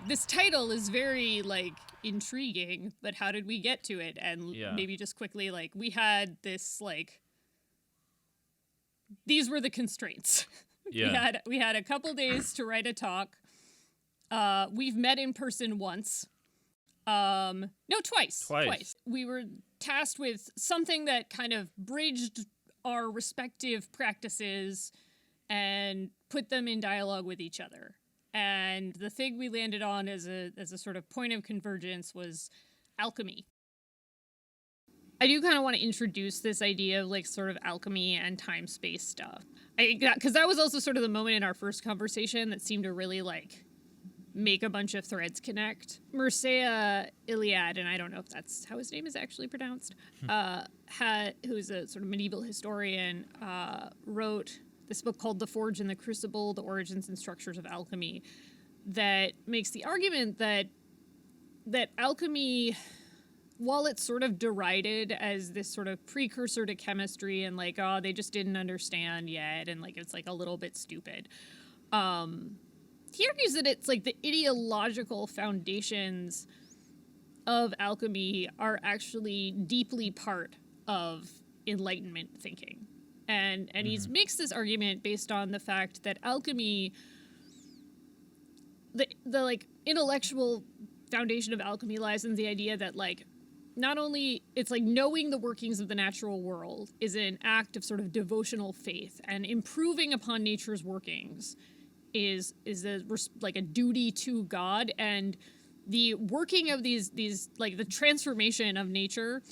this title is very, like, intriguing, but how did we get to it? And maybe just quickly, like, we had this, like, these were the constraints. Yeah. We had a couple days to write a talk. We've met in person once. No, twice. We were tasked with something that kind of bridged our respective practices and put them in dialogue with each other. And the thing we landed on as a sort of point of convergence was alchemy. I do kind of want to introduce this idea of, like, sort of alchemy and time-space stuff. Because that was also sort of the moment in our first conversation that seemed to really, like, make a bunch of threads connect. Mircea Eliade, and I don't know if that's how his name is actually pronounced, who's a sort of medieval historian, wrote this book called The Forge and the Crucible, The Origins and Structures of Alchemy, that makes the argument that alchemy, while it's sort of derided as this sort of precursor to chemistry and, like, oh, they just didn't understand yet, and, like, it's, like, a little bit stupid, he argues that it's, like, the ideological foundations of alchemy are actually deeply part of Enlightenment thinking. And he makes this argument based on the fact that alchemy, the like, intellectual foundation of alchemy lies in the idea that, like, not only it's like knowing the workings of the natural world is an act of sort of devotional faith, and improving upon nature's workings is like a duty to God, and the working of these like the transformation of nature,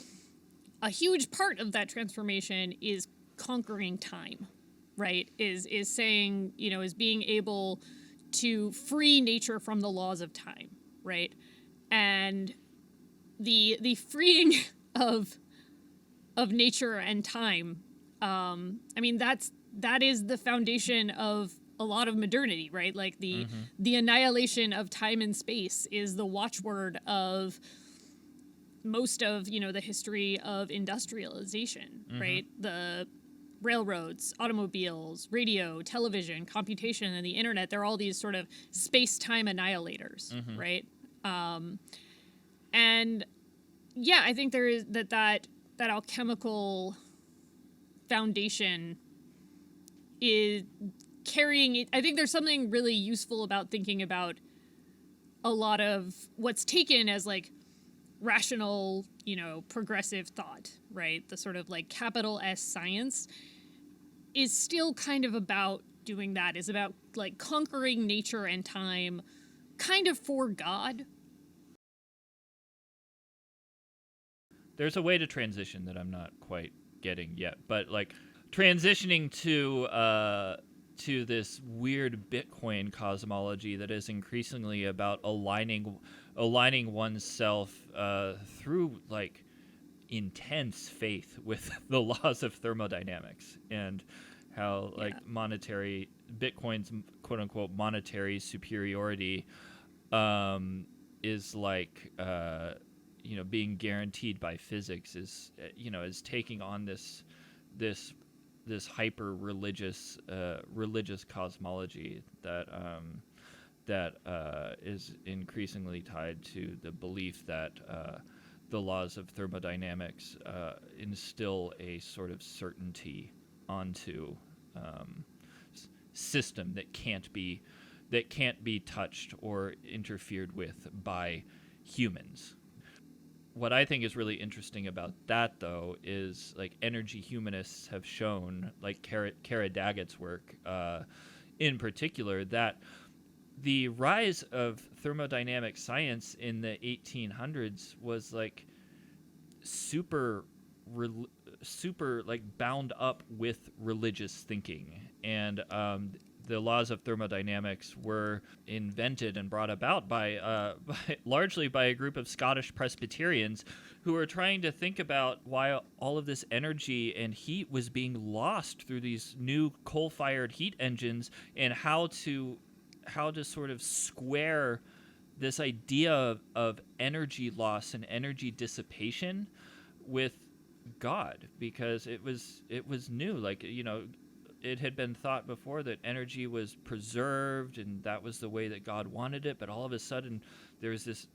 a huge part of that transformation is conquering time, right? Is saying, you know, is being able to free nature from the laws of time, right? And the freeing of nature and time, I mean, that is the foundation of a lot of modernity, right? Like the annihilation of time and space is the watchword of most of, you know, the history of industrialization, right? The railroads, automobiles, radio, television, computation, and the internet, they're all these sort of space-time annihilators, right? And yeah, I think there is that alchemical foundation is carrying it. I think there's something really useful about thinking about a lot of what's taken as, like, rational, you know, progressive thought, right? The sort of, like, capital S science is still kind of about doing that, is about, like, conquering nature and time kind of for God. There's a way to transition that I'm not quite getting yet, but, like, transitioning to this weird Bitcoin cosmology that is increasingly about aligning oneself through, like, intense faith with the laws of thermodynamics, and how, like, monetary Bitcoin's quote unquote monetary superiority is, like, you know, being guaranteed by physics, is, you know, is taking on this hyper religious cosmology that is increasingly tied to the belief that the laws of thermodynamics instill a sort of certainty onto system that can't be touched or interfered with by humans. What I think is really interesting about that, though, is, like, energy humanists have shown, like Kara Daggett's work in particular, that the rise of thermodynamic science in the 1800s was, like, super like bound up with religious thinking, and the laws of thermodynamics were invented and brought about by largely by a group of Scottish Presbyterians who were trying to think about why all of this energy and heat was being lost through these new coal-fired heat engines, and how to sort of square this idea of energy loss and energy dissipation with God, because it was new. Like, you know, it had been thought before that energy was preserved and that was the way that God wanted it, but all of a sudden there was this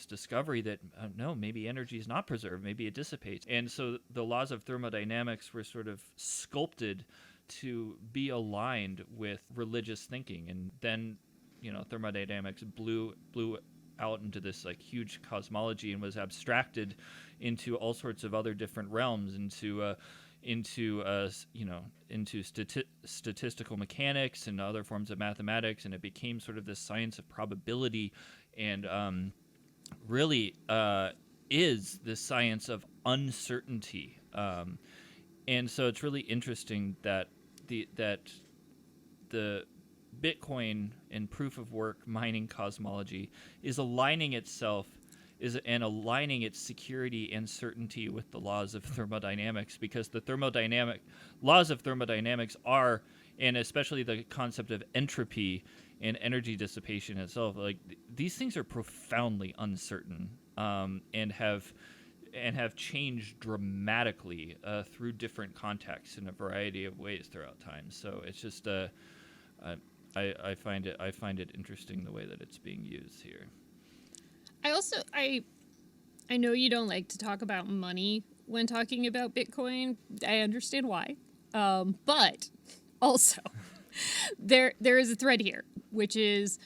discovery that no, maybe energy is not preserved, maybe it dissipates. And so the laws of thermodynamics were sort of sculpted to be aligned with religious thinking, and then thermodynamics blew out into this like huge cosmology and was abstracted into all sorts of other different realms, into statistical mechanics and other forms of mathematics, and it became sort of this science of probability, and really is the science of uncertainty. And so it's really interesting that the Bitcoin and proof of work mining cosmology is aligning itself and aligning its security and certainty with the laws of thermodynamics, because the laws of thermodynamics are, and especially the concept of entropy and energy dissipation itself, like these things are profoundly uncertain, and have changed dramatically through different contexts in a variety of ways throughout time. So it's just I find it interesting the way that it's being used here. I know you don't like to talk about money when talking about Bitcoin. I understand why. But also there is a thread here, which is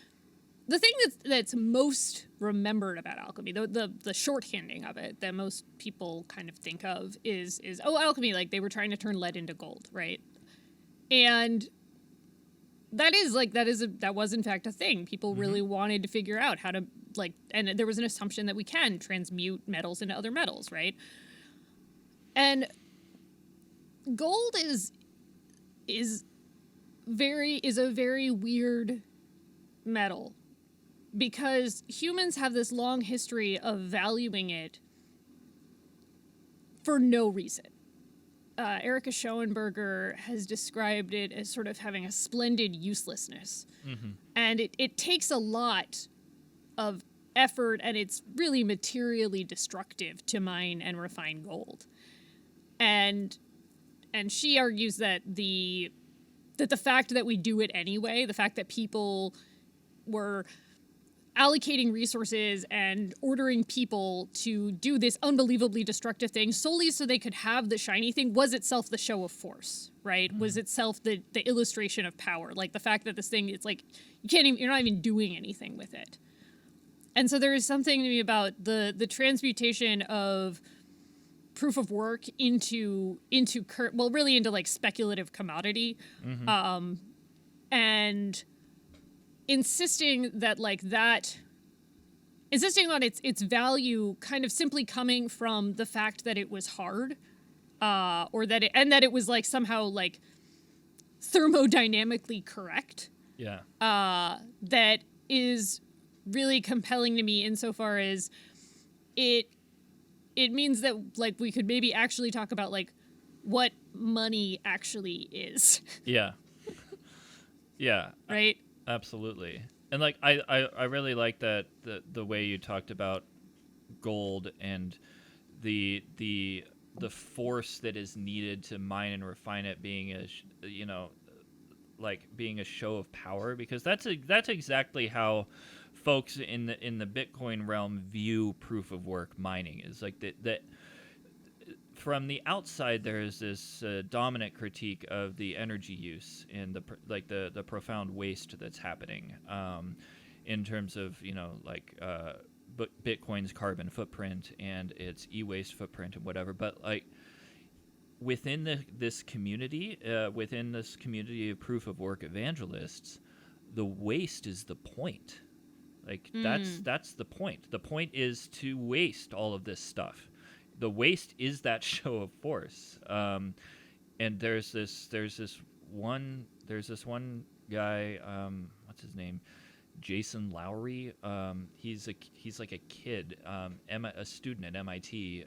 the thing that's most remembered about alchemy, the shorthanding of it that most people kind of think of is alchemy, like they were trying to turn lead into gold, right? And that was in fact a thing. People really wanted to figure out how to and there was an assumption that we can transmute metals into other metals, right? And gold is a very weird metal, because humans have this long history of valuing it for no reason. Erica Schoenberger has described it as sort of having a splendid uselessness. And it takes a lot of effort, and it's really materially destructive to mine and refine gold. And she argues that the fact that we do it anyway, the fact that people were allocating resources and ordering people to do this unbelievably destructive thing solely so they could have the shiny thing was itself the show of force, right? Was itself the illustration of power. Like the fact that this thing, it's like you're not even doing anything with it. And so there is something to me about the transmutation of proof of work into like speculative commodity, and insisting on its value kind of simply coming from the fact that it was hard, or that it was like somehow like thermodynamically correct. Yeah. That is really compelling to me insofar as it means that like we could maybe actually talk about like what money actually is. Yeah. Yeah. Right? Absolutely. And like I really like that the way you talked about gold and the force that is needed to mine and refine it being being a show of power, because that's exactly how folks in the Bitcoin realm view proof of work mining. Is like that from the outside there is this dominant critique of the energy use and the profound waste that's happening in terms of Bitcoin's carbon footprint and its e-waste footprint and whatever. But like within this community of proof of work evangelists, the waste is the point. Like that's the point. The point is to waste all of this stuff. The waste is that show of force. And there's this one guy, what's his name? Jason Lowry. He's like a kid, a student at MIT,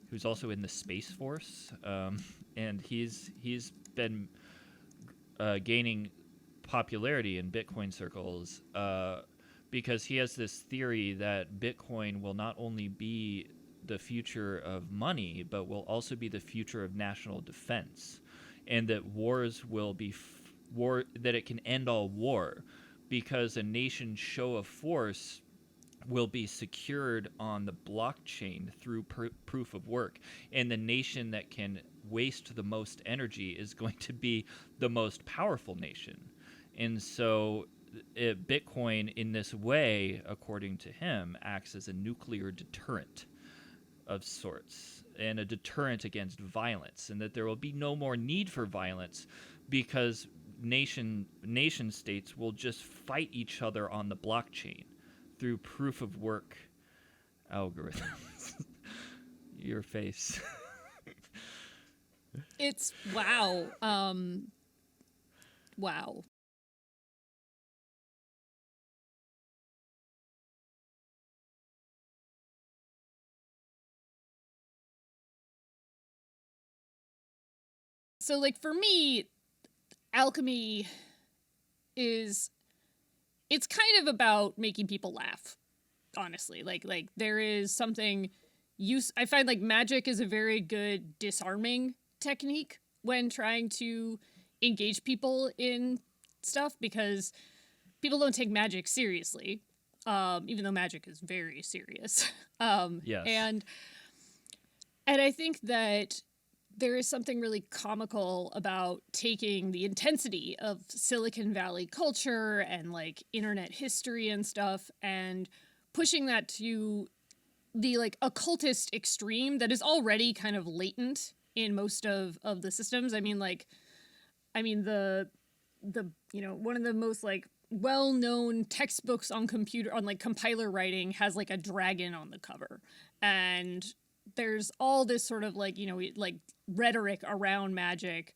who's also in the Space Force, and he's been gaining popularity in Bitcoin circles because he has this theory that Bitcoin will not only be the future of money, but will also be the future of national defense. and that wars will be that it can end all war, because a nation's show of force will be secured on the blockchain through proof of work, and the nation that can waste the most energy is going to be the most powerful nation. And so Bitcoin, in this way, according to him, acts as a nuclear deterrent of sorts, and a deterrent against violence, and that there will be no more need for violence because nation states will just fight each other on the blockchain through proof of work algorithms. Your face. It's wow. Wow. So, like, for me, Alchemy it's kind of about making people laugh, honestly. Like there is something I find like magic is a very good disarming technique when trying to engage people in stuff, because people don't take magic seriously, even though magic is very serious. Yes. And I think that there is something really comical about taking the intensity of Silicon Valley culture and like internet history and stuff and pushing that to the like occultist extreme that is already kind of latent in most of the systems. I mean the one of the most like well-known textbooks on like compiler writing has like a dragon on the cover, and there's all this sort of like, like rhetoric around magic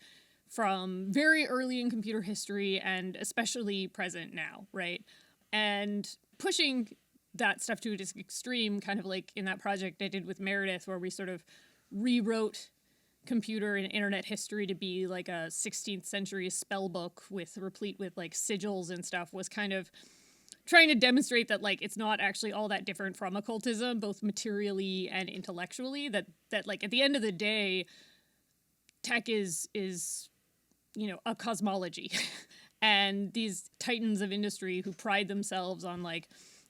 from very early in computer history and especially present now, right? And pushing that stuff to its extreme, kind of like in that project I did with Meredith, where we sort of rewrote computer and internet history to be like a 16th century spell book replete with like sigils and stuff, was kind of trying to demonstrate that like it's not actually all that different from occultism, both materially and intellectually, that like at the end of the day, tech is a cosmology. And these titans of industry who pride themselves on like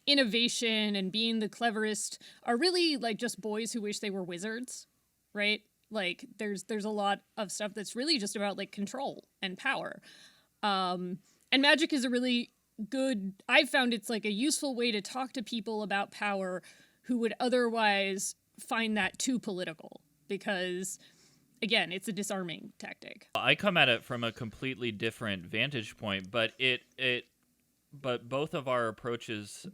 innovation and being the cleverest are really like just boys who wish they were wizards, right? Like there's a lot of stuff that's really just about like control and power. And magic is a really good, I've found it's like a useful way to talk to people about power who would otherwise find that too political, because again, it's a disarming tactic. I come at it from a completely different vantage point, but but both of our approaches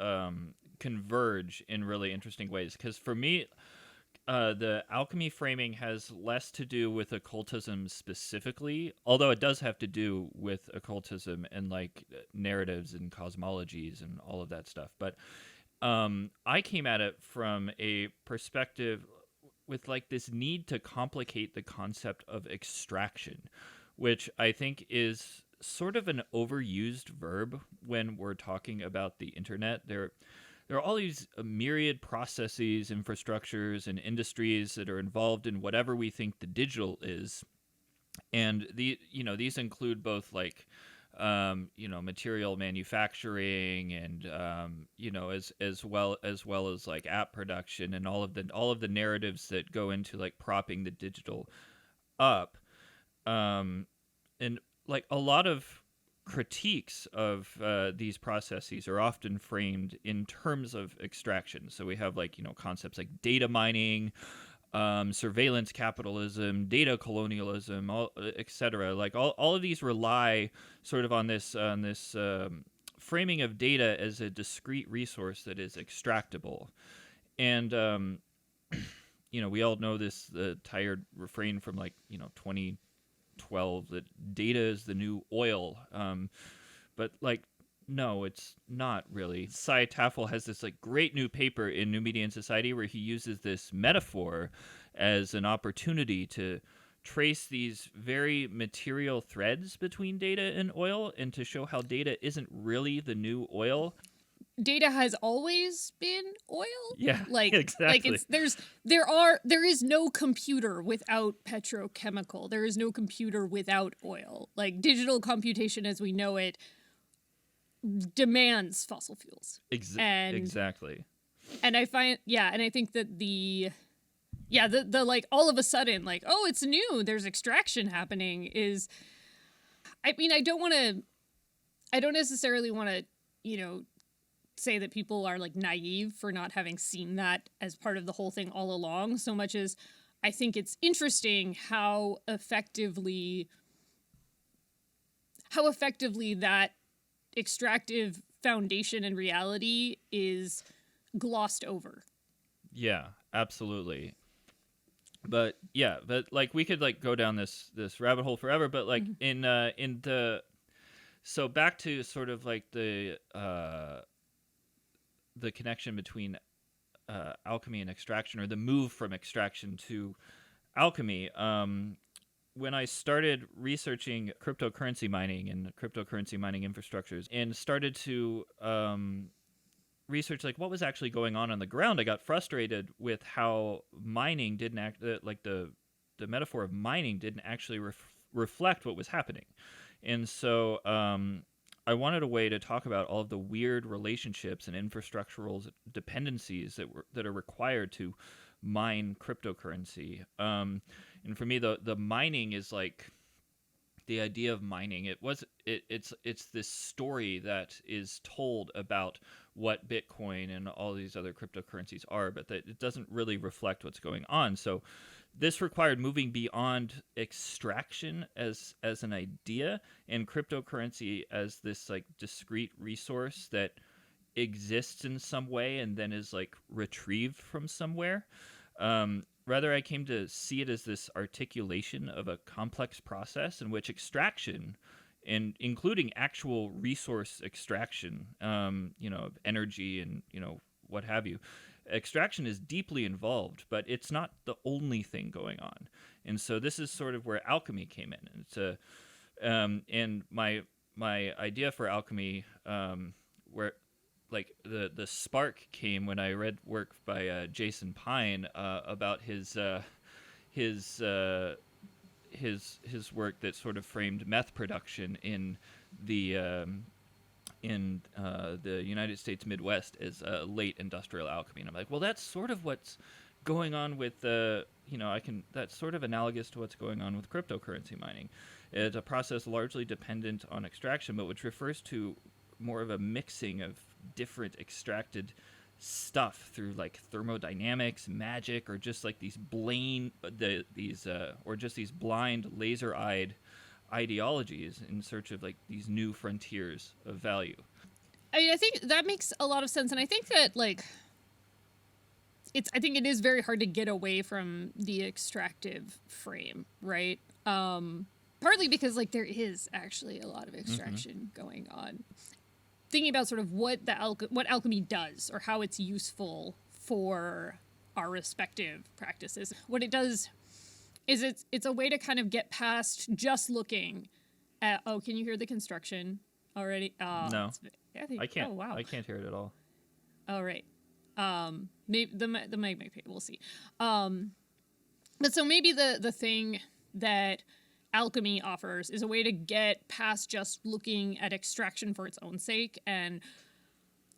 converge in really interesting ways. Because for me, the alchemy framing has less to do with occultism specifically, although it does have to do with occultism and like narratives and cosmologies and all of that stuff. But I came at it from a perspective with like this need to complicate the concept of extraction, which I think is sort of an overused verb when we're talking about the internet. There are all these myriad processes, infrastructures, and industries that are involved in whatever we think the digital is, and these include both like material manufacturing and as well as like app production and all of the narratives that go into like propping the digital up, and like a lot of critiques of these processes are often framed in terms of extraction. So we have like concepts like data mining, surveillance capitalism, data colonialism, etc. Like all of these rely sort of on this framing of data as a discrete resource that is extractable. And we all know this tired refrain from like 2012 that data is the new oil, but like no, it's not really. Cy Taffel has this like great new paper in New Media and Society where he uses this metaphor as an opportunity to trace these very material threads between data and oil, and to show how data isn't really the new oil. data has always been oil. Yeah, like exactly. There is no computer without petrochemical. There is no computer without oil. Like, digital computation as we know it demands fossil fuels. Exactly. And I think that the like all of a sudden, like, oh, it's new, there's extraction happening, is, I mean, I don't necessarily want to, say that people are like naive for not having seen that as part of the whole thing all along, so much as I think it's interesting how effectively that extractive foundation and reality is glossed over. Yeah, absolutely. But like we could like go down this rabbit hole forever, but like so back to sort of like the connection between alchemy and extraction, or the move from extraction to alchemy. When I started researching cryptocurrency mining and cryptocurrency mining infrastructures, and started to research like what was actually going on the ground, I got frustrated with how mining didn't act like the metaphor of mining didn't actually reflect what was happening. And so I wanted a way to talk about all of the weird relationships and infrastructural dependencies that are required to mine cryptocurrency. And for me, the mining is like the idea of mining. It's this story that is told about what Bitcoin and all these other cryptocurrencies are, but that it doesn't really reflect what's going on. So this required moving beyond extraction as an idea, and cryptocurrency as this like discrete resource that exists in some way and then is like retrieved from somewhere. Rather, I came to see it as this articulation of a complex process in which extraction, and including actual resource extraction, of energy and what have you, extraction is deeply involved, but it's not the only thing going on. And so this is sort of where alchemy came in. And it's and my idea for alchemy, where like the spark came when I read work by Jason Pine about his work that sort of framed meth production in the United States Midwest as late industrial alchemy. And I'm like, well, that's sort of what's going on with that's sort of analogous to what's going on with cryptocurrency mining. It's a process largely dependent on extraction, but which refers to more of a mixing of different extracted stuff through like thermodynamics, magic, or just like these blind laser-eyed ideologies in search of like these new frontiers of value. I mean, I think that makes a lot of sense, and I think that like I think it is very hard to get away from the extractive frame, right? Partly because like there is actually a lot of extraction going on. Thinking about sort of what alchemy does, or how it's useful for our respective practices. What it does is it's a way to kind of get past just looking at, oh, can you hear the construction already? No, I can't. Oh, wow. I can't hear it at all. All right. Maybe the mic might be, we'll see. But so maybe the thing that alchemy offers is a way to get past just looking at extraction for its own sake, and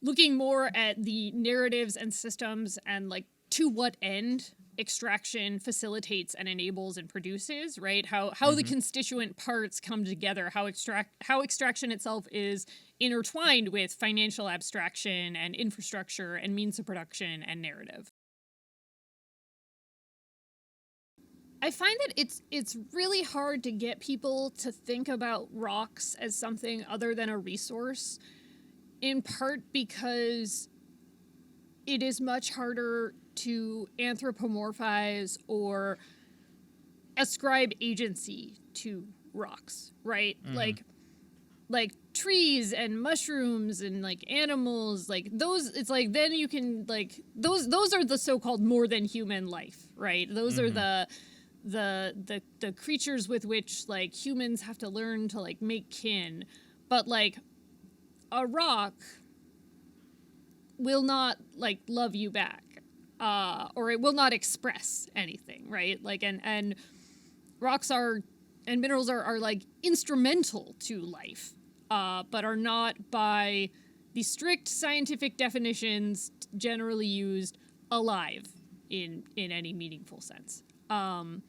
looking more at the narratives and systems and like to what end extraction facilitates and enables and produces, right? How the constituent parts come together, how extraction itself is intertwined with financial abstraction and infrastructure and means of production and narrative. I find that it's really hard to get people to think about rocks as something other than a resource, in part because it is much harder to anthropomorphize or ascribe agency to rocks, right? Like trees and mushrooms and like animals, like those, it's like then you can like those are the so-called more than human life, right? Those are the creatures with which like humans have to learn to like make kin. But like a rock will not like love you back, or it will not express anything, right? Like, and rocks and minerals are like instrumental to life, but are not by the strict scientific definitions generally used alive in any meaningful sense. And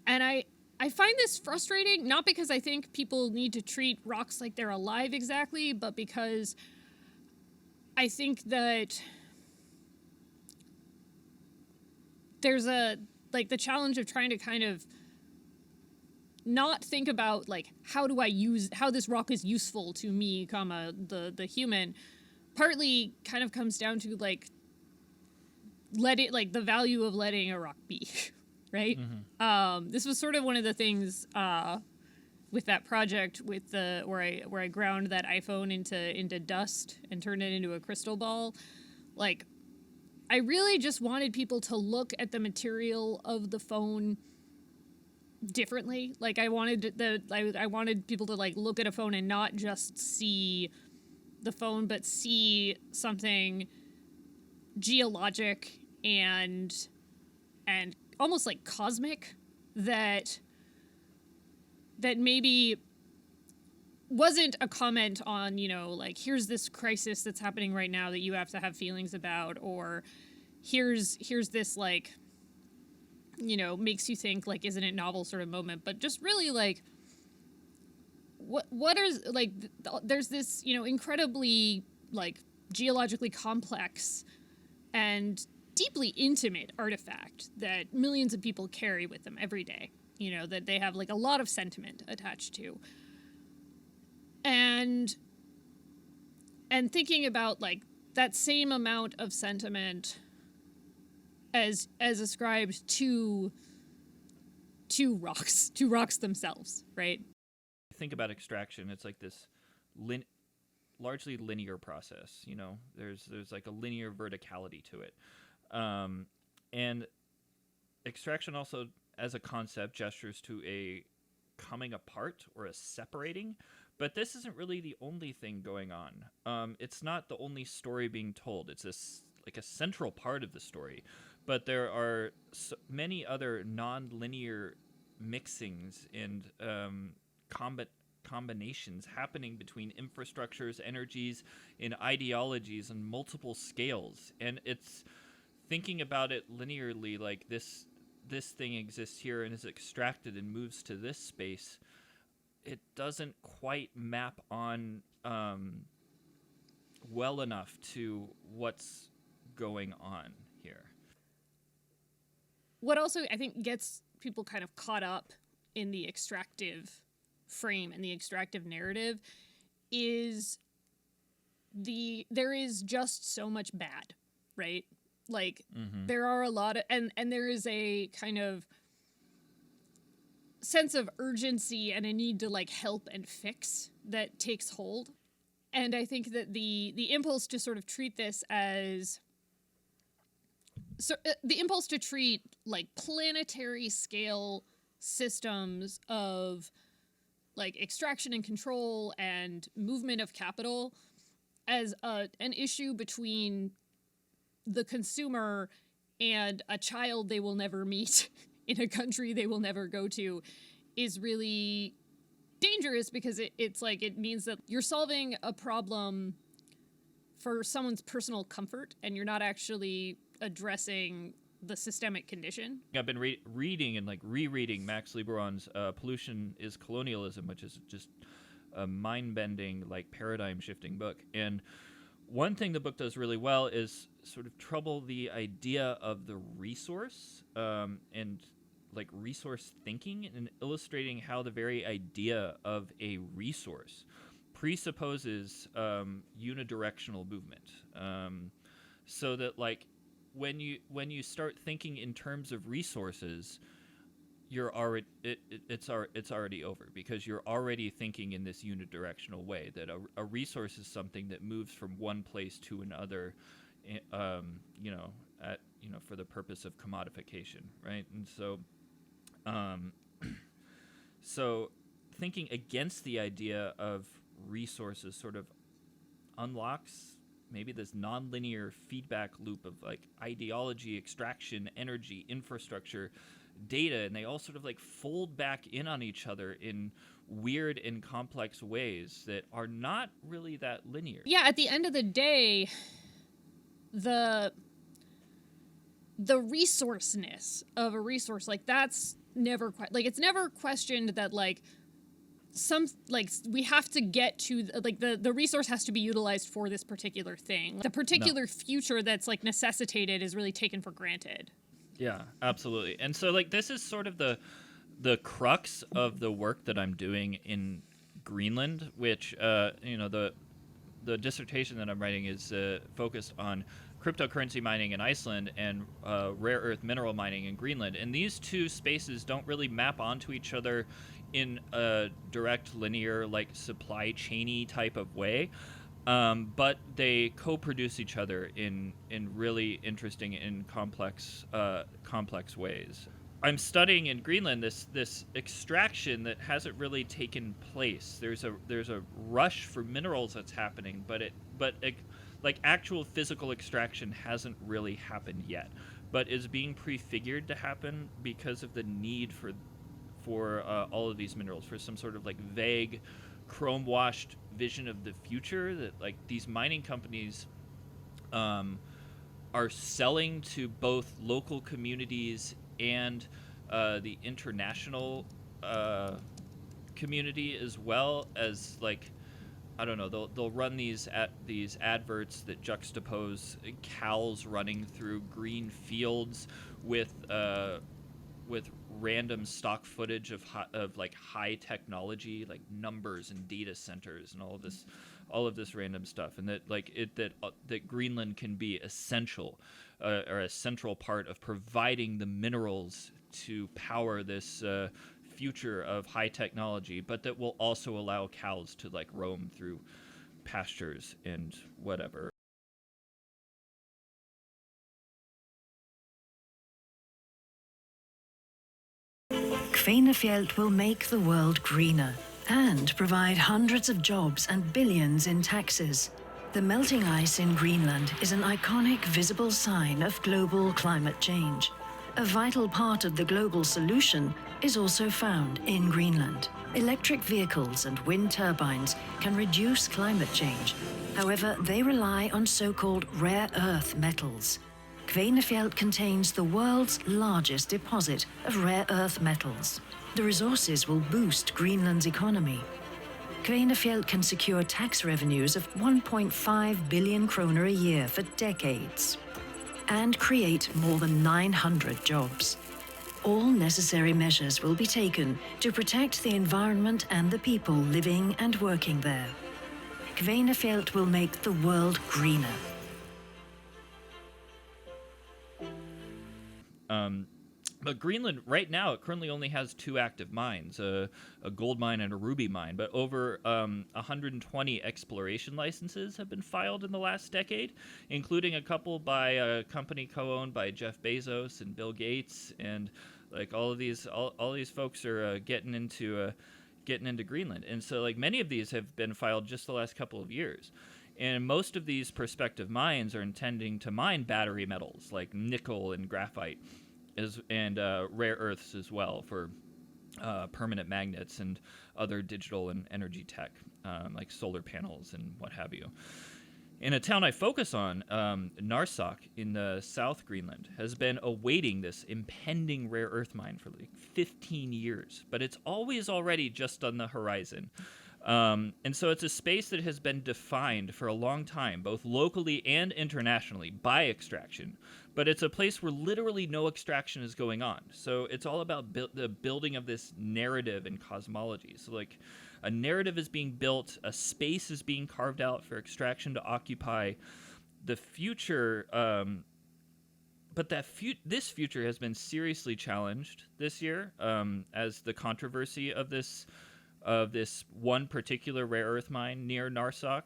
I find this frustrating, not because I think people need to treat rocks like they're alive exactly, but because I think that there's the challenge of trying to kind of not think about like how this rock is useful to me, the human, partly kind of comes down to like the value of letting a rock be, right? Mm-hmm. This was sort of one of the things with that project with where I ground that iPhone into dust and turned it into a crystal ball. Like, I really just wanted people to look at the material of the phone differently. Like, I wanted people to like look at a phone and not just see the phone, but see something geologic and almost like cosmic that maybe wasn't a comment on, like, here's this crisis that's happening right now that you have to have feelings about, or here's this like, makes you think, like, isn't it novel sort of moment, but just really like what is like there's this incredibly like geologically complex and deeply intimate artifact that millions of people carry with them every day, that they have like a lot of sentiment attached to, and thinking about like that same amount of sentiment as ascribed to rocks themselves, right? Think about extraction. It's like this largely linear process. There's like a linear verticality to it, and extraction also, as a concept, gestures to a coming apart or a separating. But this isn't really the only thing going on. It's not the only story being told. It's like a central part of the story. But there are many other non-linear mixings and combinations happening between infrastructures, energies, and ideologies on multiple scales. And it's thinking about it linearly, like this thing exists here and is extracted and moves to this space. It doesn't quite map on well enough to what's going on here. What also I think gets people kind of caught up in the extractive frame and the extractive narrative is there is just so much bad, right? Like, there are a lot of, and there is a kind of sense of urgency and a need to like help and fix that takes hold. And I think that the impulse to sort of treat this as the impulse to treat like planetary scale systems of like extraction and control and movement of capital as an issue between the consumer and a child they will never meet in a country they will never go to is really dangerous, because it's like, it means that you're solving a problem for someone's personal comfort and you're not actually addressing the systemic condition. I've been reading and like rereading Max Liboiron's Pollution is Colonialism, which is just a mind-bending, like paradigm-shifting book. And one thing the book does really well is sort of trouble the idea of the resource and like resource thinking, and illustrating how the very idea of a resource presupposes unidirectional movement. So that like when you start thinking in terms of resources, you're already it's already over, because you're already thinking in this unidirectional way, that a resource is something that moves from one place to another, for the purpose of commodification, right? And so thinking against the idea of resources sort of unlocks maybe this nonlinear feedback loop of like ideology, extraction, energy, infrastructure, data, and they all sort of like fold back in on each other in weird and complex ways that are not really that linear. Yeah, at the end of the day, the resourceness of a resource, like, that's never like, it's never questioned that like we have to get to like the resource has to be utilized for this particular thing. The particular future that's like necessitated is really taken for granted. Yeah, absolutely. And so like this is sort of the crux of the work that I'm doing in Greenland, which the dissertation that I'm writing is focused on cryptocurrency mining in Iceland and rare earth mineral mining in Greenland. And these two spaces don't really map onto each other in a direct linear like supply chainy type of way, but they co-produce each other in really interesting and complex ways. I'm studying in Greenland this extraction that hasn't really taken place. There's a rush for minerals that's happening, but like actual physical extraction hasn't really happened yet, but is being prefigured to happen because of the need for all of these minerals, for some sort of like vague chrome washed vision of the future that like these mining companies are selling to both local communities and the international community, as well as like, I don't know, they'll run these adverts that juxtapose cows running through green fields with random stock footage of like high technology, like numbers and data centers and all of this random stuff, and that Greenland can be essential or a central part of providing the minerals to power this future of high technology, but that will also allow cows to like roam through pastures and whatever. Kvenefjeld will make the world greener and provide hundreds of jobs and billions in taxes. The melting ice in Greenland is an iconic visible sign of global climate change. A vital part of the global solution is also found in Greenland. Electric vehicles and wind turbines can reduce climate change. However, they rely on so-called rare earth metals. Kvenefjeld contains the world's largest deposit of rare earth metals. The resources will boost Greenland's economy. Kvenefjeld can secure tax revenues of 1.5 billion kroner a year for decades and create more than 900 jobs. All necessary measures will be taken to protect the environment and the people living and working there. Kvenefjeld will make the world greener. But Greenland, right now, it currently only has two active mines, a gold mine and a ruby mine. But over 120 exploration licenses have been filed in the last decade, including a couple by a company co-owned by Jeff Bezos and Bill Gates, and like all these folks are getting into Greenland. And so, like, many of these have been filed just the last couple of years. And most of these prospective mines are intending to mine battery metals like nickel and graphite, and rare earths as well for permanent magnets and other digital and energy tech, like solar panels and what have you. In a town I focus on, Narsok in the South Greenland has been awaiting this impending rare earth mine for like 15 years, but it's always already just on the horizon. And so it's a space that has been defined for a long time, both locally and internationally, by extraction. But it's a place where literally no extraction is going on. So it's all about the building of this narrative and cosmology. So like a narrative is being built, a space is being carved out for extraction to occupy. The future, but this future has been seriously challenged this year, as the controversy of this one particular rare earth mine near Narsok,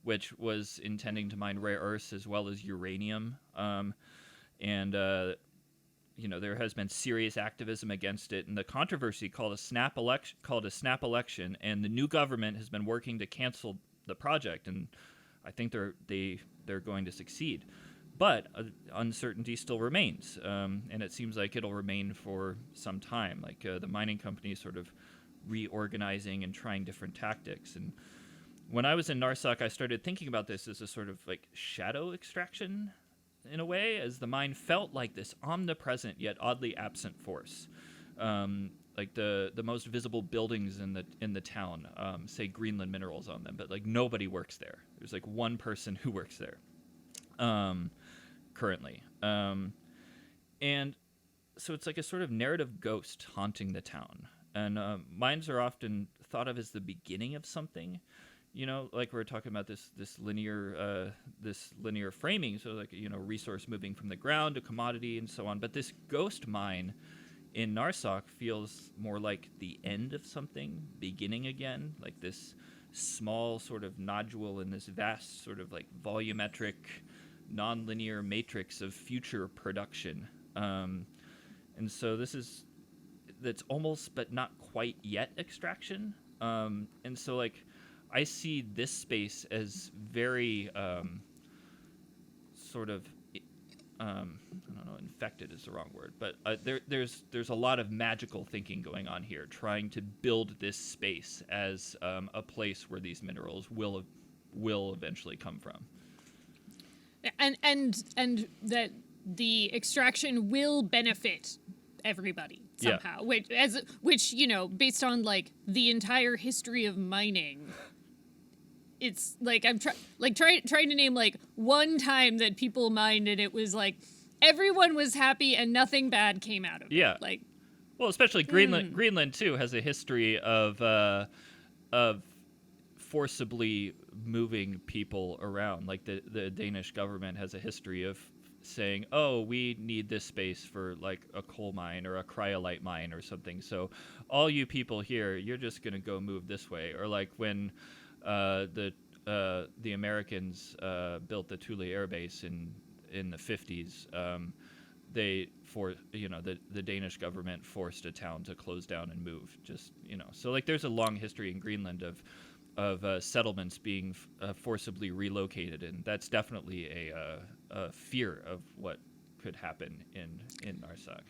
which was intending to mine rare earths as well as uranium. There has been serious activism against it, and the controversy called a snap election, and the new government has been working to cancel the project. And I think they're going to succeed. But uncertainty still remains, and it seems like it'll remain for some time. Like the mining companies sort of reorganizing and trying different tactics. And when I was in NARSOC, I started thinking about this as a sort of like shadow extraction in a way, as the mine felt like this omnipresent yet oddly absent force. Like the most visible buildings in the town say Greenland Minerals on them, but like nobody works there. There's like one person who works there. Currently. And so it's like a sort of narrative ghost haunting the town. And mines are often thought of as the beginning of something, you know, like we're talking about this linear framing. So like, you know, resource moving from the ground to commodity and so on. But this ghost mine in NARSOC feels more like the end of something, beginning again, like this small sort of nodule in this vast sort of like volumetric nonlinear matrix of future production. And so that's almost but not quite yet extraction. And so like I see this space as very sort of I don't know, infected is the wrong word, but there's a lot of magical thinking going on here, trying to build this space as a place where these minerals will eventually come from. And that the extraction will benefit everybody somehow, which you know, based on like the entire history of mining, it's like I'm trying to name like one time that people mined and it was like everyone was happy and nothing bad came out of it. Yeah, like, well, especially Greenland too has a history of forcibly moving people around. Like the Danish government has a history of saying, oh, we need this space for like a coal mine or a cryolite mine or something, so all you people here, you're just going to go move this way. Or like when the Americans built the Thule Air Base in the 50s, the Danish government forced a town to close down and move, just, you know. So like there's a long history in Greenland of settlements being forcibly relocated, and that's definitely a fear of what could happen in NARSOC.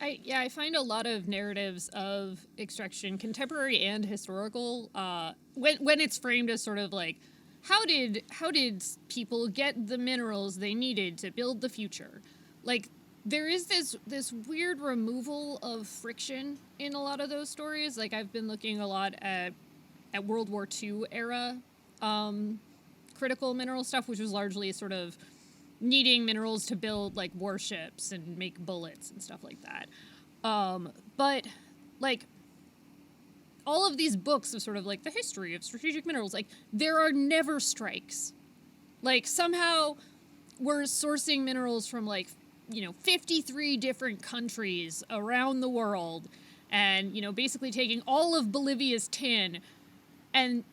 I find a lot of narratives of extraction, contemporary and historical, when it's framed as sort of like, how did people get the minerals they needed to build the future? Like, there is this weird removal of friction in a lot of those stories. Like, I've been looking a lot at World War II era critical mineral stuff, which was largely sort of needing minerals to build like warships and make bullets and stuff like that. But like all of these books of sort of like the history of strategic minerals, like there are never strikes. Like somehow we're sourcing minerals from like, you know, 53 different countries around the world and, you know, basically taking all of Bolivia's tin, and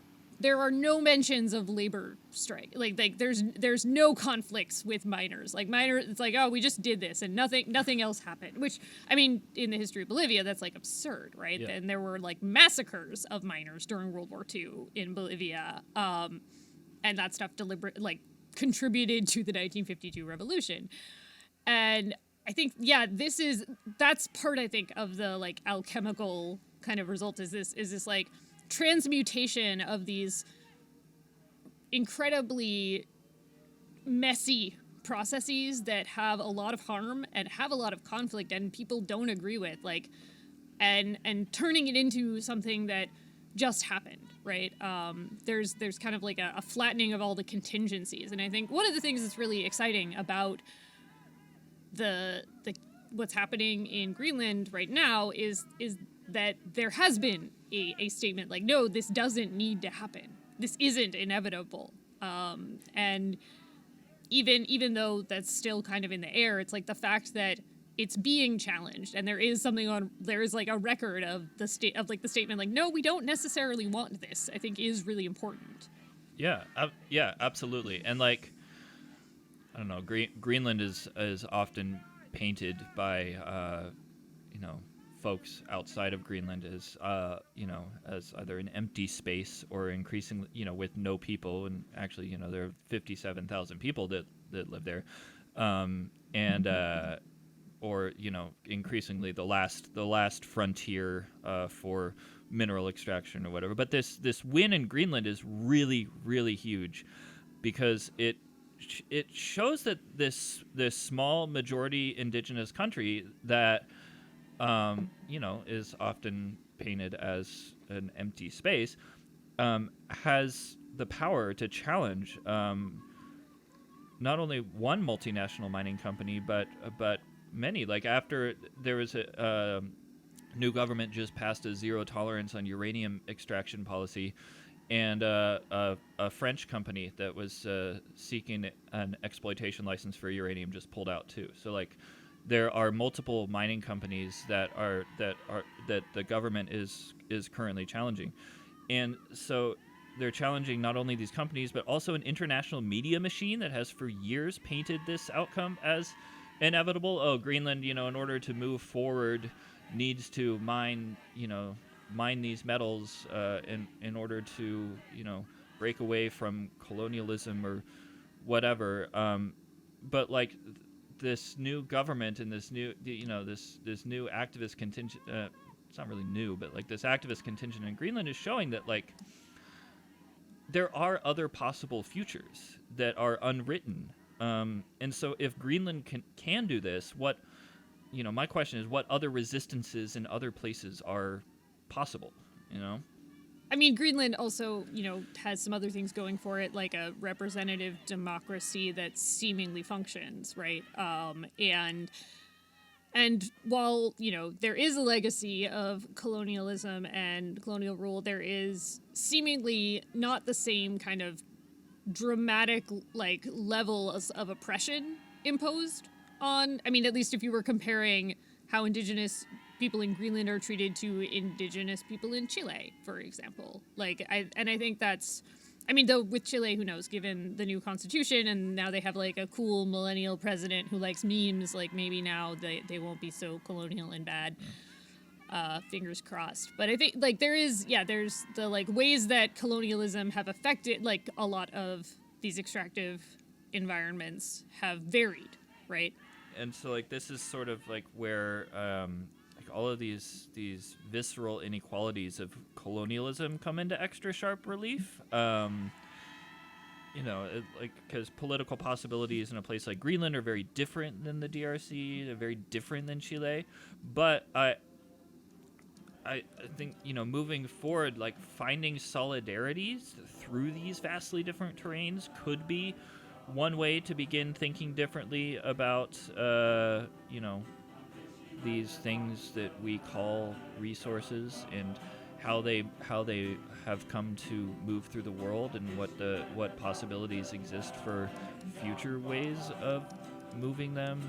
there are no mentions of labor strike. Like there's no conflicts with miners. Like miners, it's like, oh, we just did this and nothing else happened. Which, I mean, in the history of Bolivia, that's like absurd, right? Yeah. And there were like massacres of miners during World War II in Bolivia, and that stuff contributed to the 1952 revolution. And I think, yeah, that's part, I think, of the like alchemical kind of result is this like transmutation of these incredibly messy processes that have a lot of harm and have a lot of conflict and people don't agree with, like, and turning it into something that just happened, right? There's kind of like a flattening of all the contingencies, and I think one of the things that's really exciting about the what's happening in Greenland right now is that there has been a statement like, no, this doesn't need to happen. This isn't inevitable. And even though that's still kind of in the air, it's like the fact that it's being challenged and there is like a record of the statement like, no, we don't necessarily want this, I think is really important. Yeah, absolutely. And like, I don't know, Greenland is often painted by, folks outside of Greenland as as either an empty space or increasingly, with no people. And actually, there are 57,000 people that live there, or increasingly the last frontier for mineral extraction or whatever. But this win in Greenland is really, really huge, because it shows that this small majority indigenous country that is often painted as an empty space has the power to challenge not only one multinational mining company but many. Like, after there was a new government just passed a zero tolerance on uranium extraction policy, and a French company that was seeking an exploitation license for uranium just pulled out too. So like, there are multiple mining companies that the government is currently challenging, and so they're challenging not only these companies but also an international media machine that has for years painted this outcome as inevitable. Oh, Greenland, in order to move forward, needs to mine these metals in order to break away from colonialism or whatever. But like, this new government and this new this new activist contingent, it's not really new, but like, this activist contingent in Greenland is showing that like, there are other possible futures that are unwritten. And so if Greenland can do this, my question is, what other resistances in other places are possible, I mean, Greenland also, has some other things going for it, like a representative democracy that seemingly functions, right? And while, there is a legacy of colonialism and colonial rule, there is seemingly not the same kind of dramatic, like, level of oppression imposed on, I mean, at least if you were comparing how indigenous people in Greenland are treated to indigenous people in Chile, for example. Like, I think that's, I mean, though with Chile, who knows, given the new constitution, and now they have like a cool millennial president who likes memes, like maybe now they won't be so colonial and bad. Fingers crossed. But I think like there's the like ways that colonialism have affected like a lot of these extractive environments have varied, right? And so like, this is sort of like where like all of these visceral inequalities of colonialism come into extra sharp relief. Because political possibilities in a place like Greenland are very different than the DRC. They're very different than Chile. But I think, moving forward, like, finding solidarities through these vastly different terrains could be one way to begin thinking differently about, these things that we call resources, and how they have come to move through the world, and what possibilities exist for future ways of moving them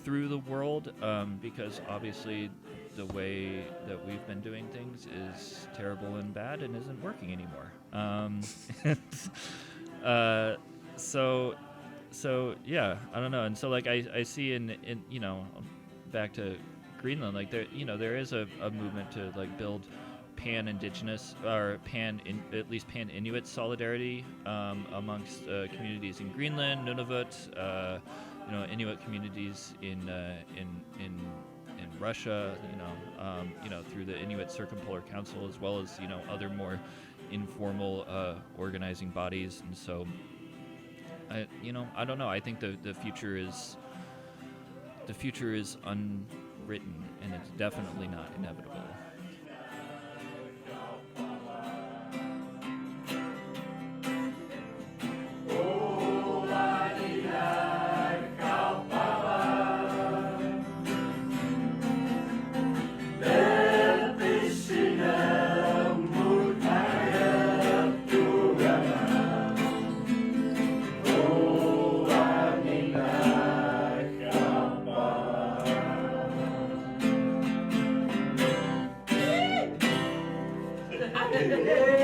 through the world, because obviously the way that we've been doing things is terrible and bad and isn't working anymore. So yeah, I don't know. And so like, I see in back to Greenland, like, there is a movement to like build pan-indigenous or at least pan-Inuit solidarity amongst communities in Greenland, Nunavut, Inuit communities in Russia, through the Inuit Circumpolar Council, as well as other more informal organizing bodies. And so I don't know. I think the future is unwritten, and it's definitely not inevitable. Hey!